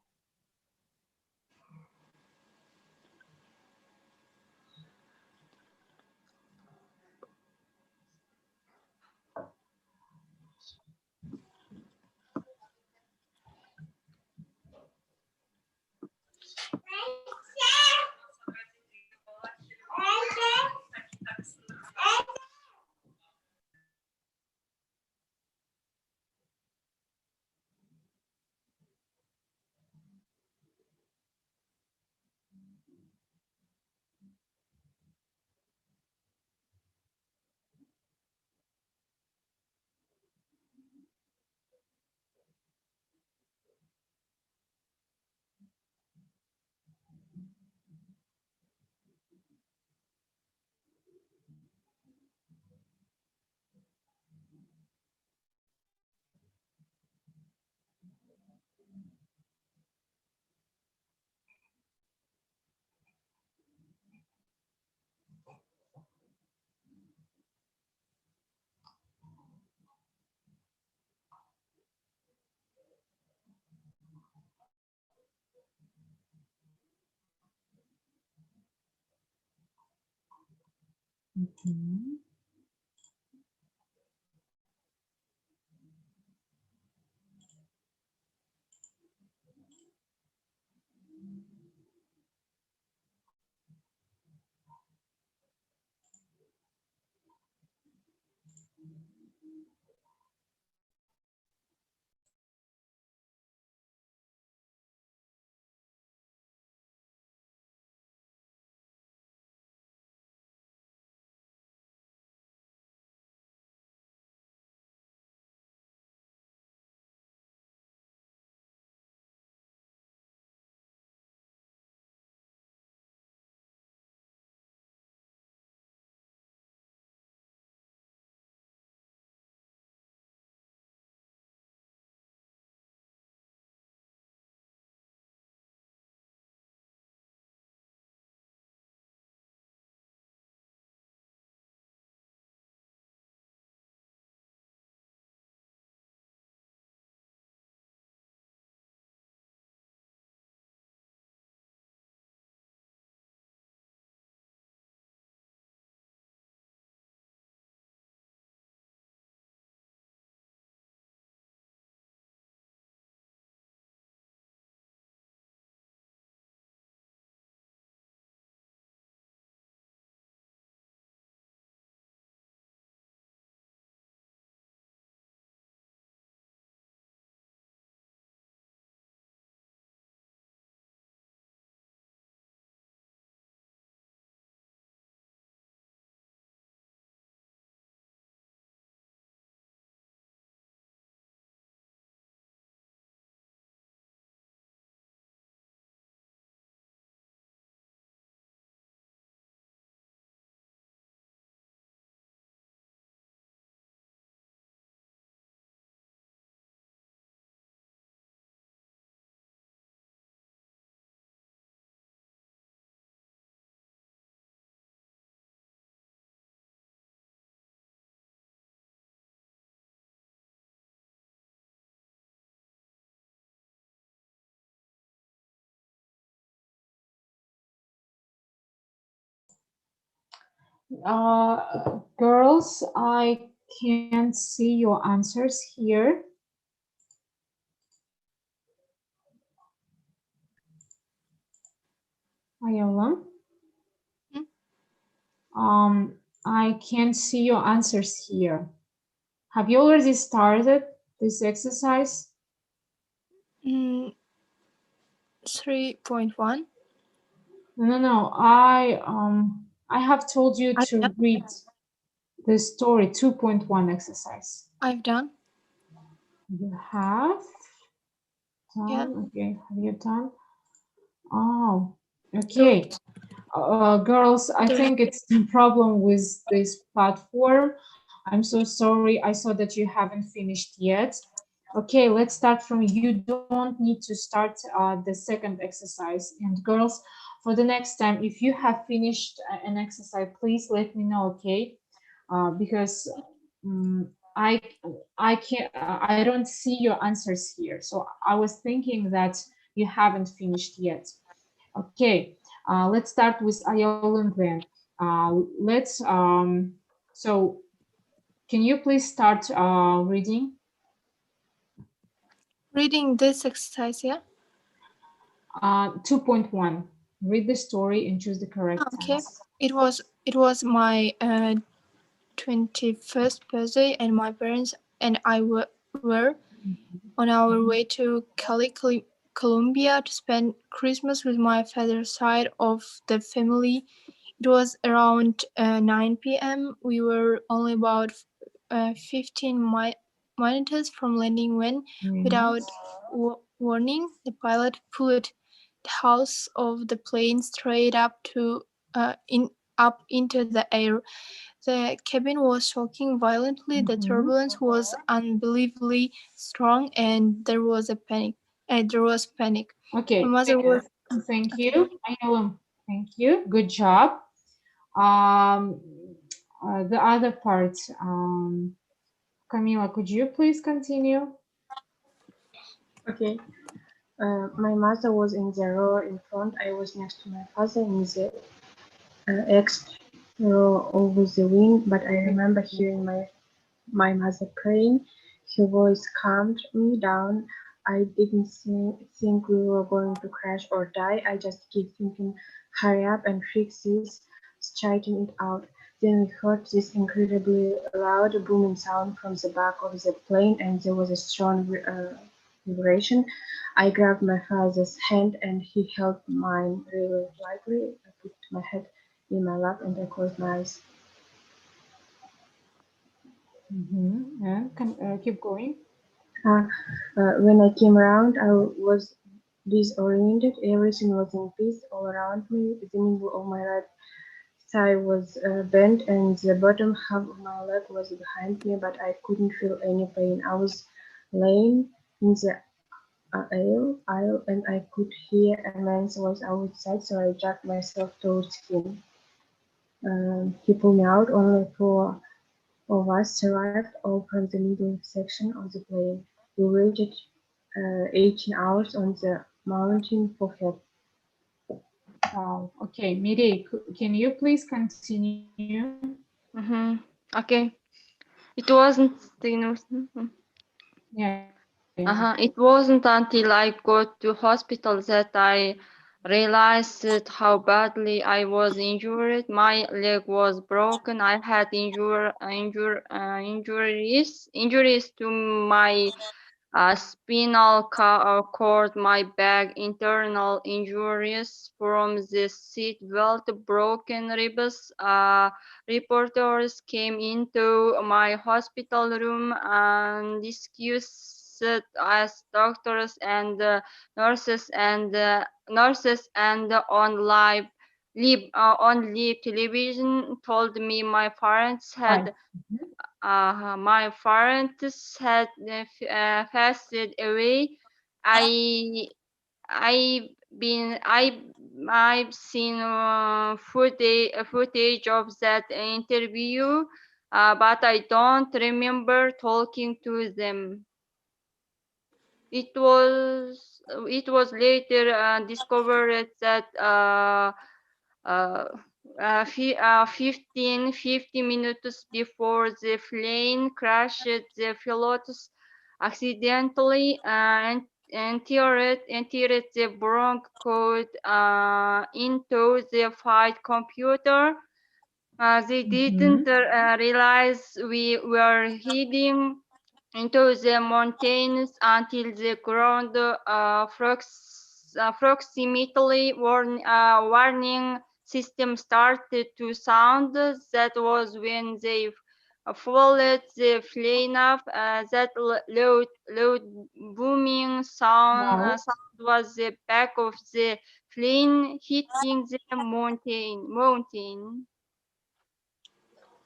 Girls, I can't see your answers here. Ayola? I can't see your answers here. Have you already started this exercise? 3.1. No. I have told you to read the story 2.1 exercise. I've done. You have done? Yeah. Okay, have you done? Oh, okay. Girls, I think it's the problem with this platform. I'm so sorry. I saw that you haven't finished yet. Okay, let's start from you don't need to start the second exercise. And girls, for the next time, if you have finished an exercise, please let me know, okay? Because I I don't see your answers here. So I was thinking that you haven't finished yet. Okay, let's start with Ayolun then. Let's so can you please start reading? Reading this exercise, yeah? 2.1. Read the story and choose the correct Okay. tense. It was my 21st birthday, and my parents and I were on our way to Cali, Colombia to spend Christmas with my father's side of the family. It was around 9 p.m. We were only about 15 minutes from landing when, without warning, the pilot pulled the house of the plane straight up into the air. The cabin was shaking violently. The turbulence was unbelievably strong, and there was panic. Okay, My mother was thank okay. you. Ayolun, thank you. Good job. The other part, Camila, could you please continue? Okay. My mother was in the row in front. I was next to my father in the next row over the wing, but I remember hearing my mother praying. Her voice calmed me down. I didn't think we were going to crash or die. I just kept thinking, hurry up and fix this, straighten it out. Then we heard this incredibly loud booming sound from the back of the plane, and there was a strong vibration. I grabbed my father's hand, and he held mine really lightly. I put my head in my lap, and I closed my eyes. And keep going. When I came around, I was disoriented. Everything was in peace all around me. The middle of my right thigh was bent, and the bottom half of my leg was behind me, but I couldn't feel any pain. I was laying in the aisle, and I could hear a man's voice outside, so I dragged myself towards him. He pulled me out. Only four of us survived, all from the middle section of the plane. We waited 18 hours on the mountain for help. Wow. Okay, Miri, can you please continue? Okay. It wasn't, Yeah. It wasn't until I got to hospital that I realized how badly I was injured. My leg was broken. I had injuries to my spinal cord, my back, internal injuries from the seat belt, broken ribs. Reporters came into my hospital room and discussed as doctors and nurses and on live television told me Right. my parents had passed away. I I've seen footage of that interview, but I don't remember talking to them. It was later discovered that uh, 50 minutes before the plane crashed, the pilots accidentally entered the wrong code into the flight computer. They didn't realize we were heading into the mountains until the ground approximately warning system started to sound. That was when they followed the plane up. That loud booming Wow. sound was the back of the plane hitting the mountain.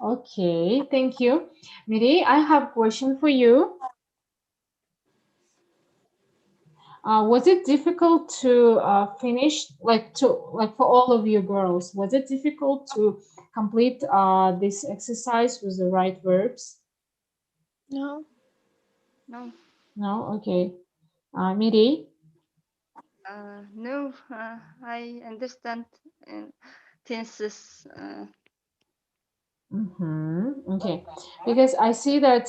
Okay, thank you. Miri, I have a question for you. Was it difficult to finish, like for all of you girls, was it difficult to complete this exercise with the right verbs? No. No. No? Okay. Miri? No, I understand tenses. Okay, because I see that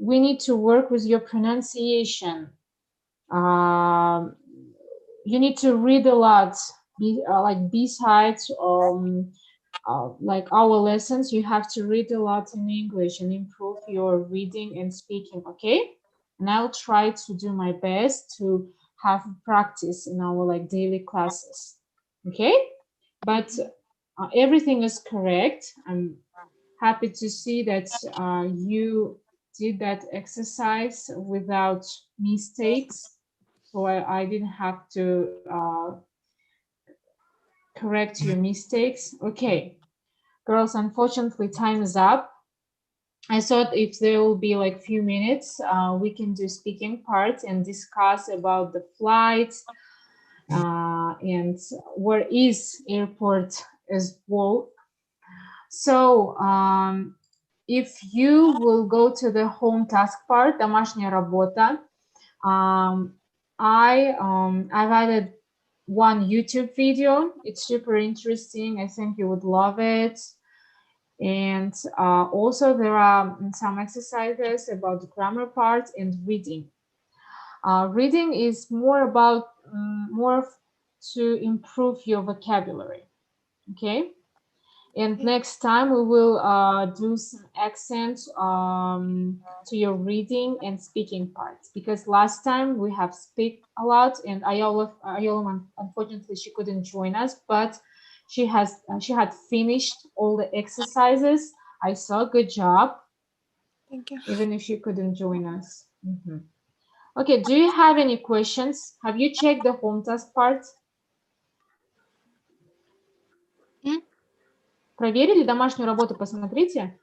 we need to work with your pronunciation. Um, you need to read a lot, like besides like our lessons, you have to read a lot in English and improve your reading and speaking, okay? And I'll try to do my best to have practice in our like daily classes, okay? But everything is correct. I'm happy to see that you did that exercise without mistakes. So I didn't have to correct your mistakes. Okay, girls, unfortunately, time is up. I thought if there will be like few minutes, we can do speaking part and discuss about the flights and where is airport as well. So if you will go to the home task part, домашняя работа, I've added one YouTube video. It's super interesting. I think you would love it. And also there are some exercises about the grammar part and reading. Reading is more about more to improve your vocabulary. Okay. And next time we will do some accents to your reading and speaking parts, because last time we have speak a lot, and Ayola unfortunately she couldn't join us, but she had finished all the exercises. I saw, good job, Thank you. even if she couldn't join us. Okay, do you have any questions? Have you checked the home task part? Проверили домашнюю работу? Посмотрите.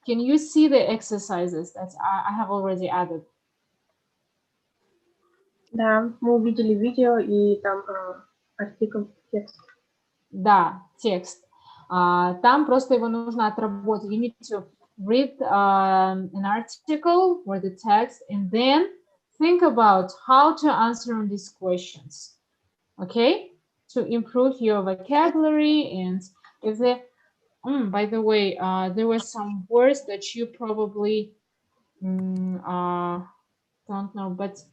Can you see the exercises that I have already added? Да, мы увидели видео и там артикл, текст. Да, текст. Там просто его нужно отработать. You need to read an article or the text and then think about how to answer on these questions. Okay? To improve your vocabulary, and if the by the way, there were some words that you probably don't know, but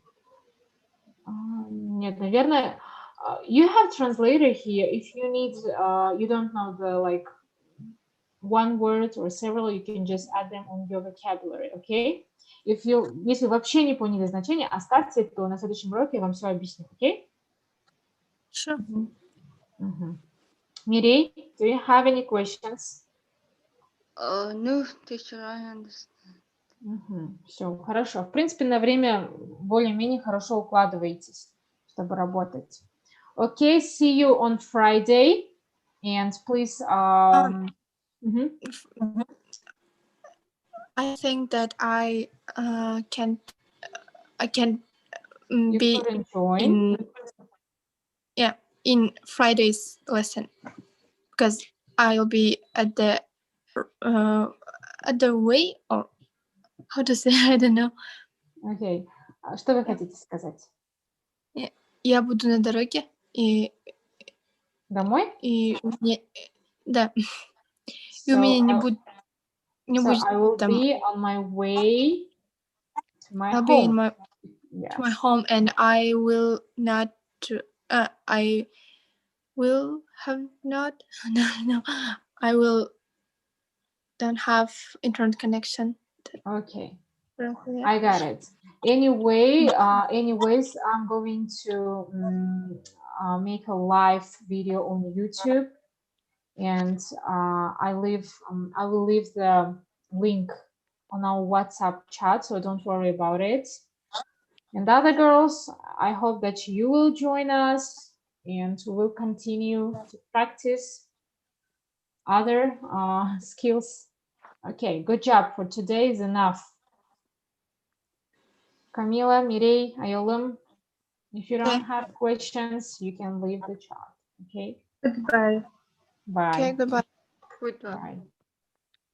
нет, наверное, you have translator here. If you need, you don't know the like one word or several, you can just add them on your vocabulary, okay? Если вообще не поняли значение, оставьте это, на следующем уроке я вам все объясню, okay? Sure. Mirei, do you have any questions? No, teacher, I understand. Все, хорошо. В принципе, на время более-менее хорошо укладываетесь, чтобы работать. Okay, see you on Friday. And please... I think that I can You be couldn't join? in Friday's lesson because I'll be at the way, or how to say, I don't know. Okay. Что вы хотите сказать? Я буду на дороге и Домой? у меня, да, и So у меня не будет I will там. be on my way to my I'll home. be in my Yes. to my home, and I will not. I will have not. No. I will don't have internet connection. Okay. Yeah. I got it. Anyway, anyways, I'm going to make a live video on YouTube, and I will leave the link on our WhatsApp chat, so don't worry about it. And other girls, I hope that you will join us and we'll continue to practice other skills. Okay, good job for today is enough. Camila, Mirei, Ayolum, if you don't have questions, you can leave the chat. Okay. Goodbye. Bye. Okay, goodbye. Goodbye. Bye.